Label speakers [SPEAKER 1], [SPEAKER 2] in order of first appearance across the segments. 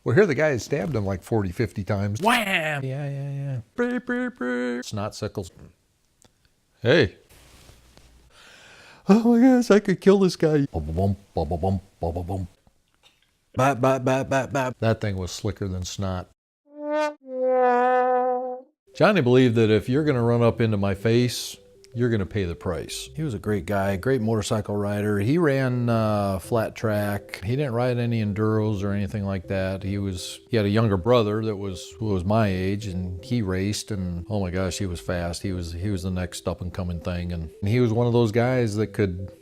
[SPEAKER 1] Well, here the guy had stabbed him like 40, 50 times. Wham! Yeah. Beep, beep, beep. Snot sickles. Hey. Oh my gosh, I could kill this guy. Bum, bum, bum, bum, bum, bum. Bap, bap, bap, bap, bap. That thing was slicker than snot. Johnny believed that if you're going to run up into my face, you're going to pay the price. He was a great guy, great motorcycle rider. He ran flat track. He didn't ride any enduros or anything like that. He had a younger brother that who was my age, and he raced, and oh my gosh, he was fast. He was the next up and coming thing, and he was one of those guys that could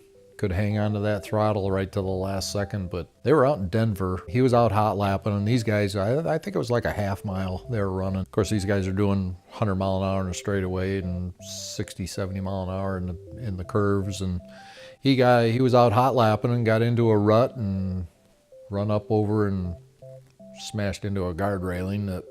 [SPEAKER 1] hang on to that throttle right to the last second. But they were out in Denver. He was out hot lapping, and these guys, I think it was like a half mile they were running. Of course, these guys are doing 100 mile an hour in a straightaway and 60, 70 mile an hour in the curves. And he was out hot lapping and got into a rut and run up over and smashed into a guard railing that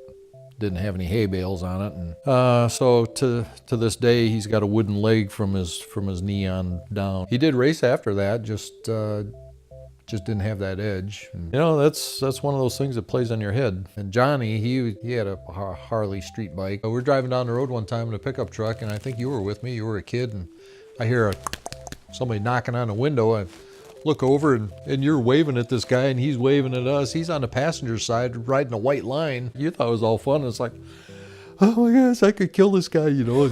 [SPEAKER 1] didn't have any hay bales on it, and so to this day he's got a wooden leg from his knee on down. He did race after that, just didn't have that edge. And, you know, that's one of those things that plays on your head. And Johnny, he had a Harley street bike. We're driving down the road one time in a pickup truck, and I think you were with me. You were a kid, and I hear somebody knocking on a window. I look over, and you're waving at this guy, and he's waving at us. He's on the passenger side riding a white line. You thought it was all fun. It's like, oh my gosh, I could kill this guy, you know.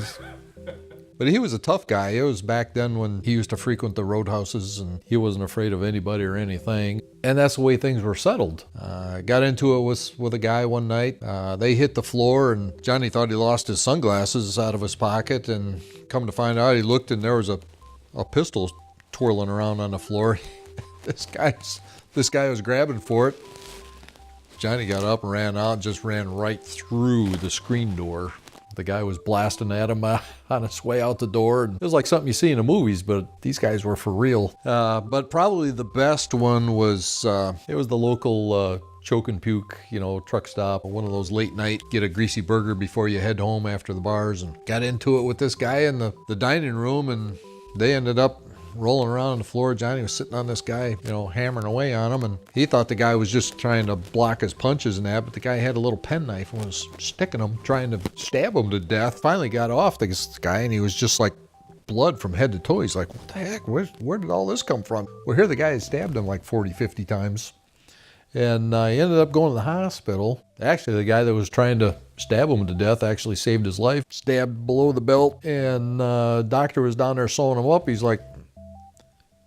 [SPEAKER 1] But he was a tough guy. It was back then when he used to frequent the roadhouses, and he wasn't afraid of anybody or anything. And that's the way things were settled. Got into it with a guy one night. They hit the floor, and Johnny thought he lost his sunglasses out of his pocket, and come to find out, he looked, and there was a pistol twirling around on the floor. This guy was grabbing for it. Johnny got up and ran out, just ran right through the screen door. The guy was blasting at him on his way out the door. It was like something you see in the movies, but these guys were for real. But probably the best one was, it was the local choke and puke, you know, truck stop. One of those late night, get a greasy burger before you head home after the bars, and got into it with this guy in the dining room, and they ended up rolling around on the floor. Johnny was sitting on this guy, you know, hammering away on him, and he thought the guy was just trying to block his punches and that, but the guy had a little penknife and was sticking him, trying to stab him to death. Finally got off this guy, and he was just like blood from head to toe. He's like, what the heck? Where did all this come from? Well, here the guy had stabbed him like 40, 50 times. And he ended up going to the hospital. Actually, the guy that was trying to stab him to death actually saved his life. Stabbed below the belt, and doctor was down there sewing him up. He's like,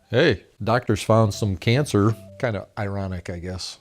[SPEAKER 1] hey, doctors found some cancer. Kind of ironic, I guess.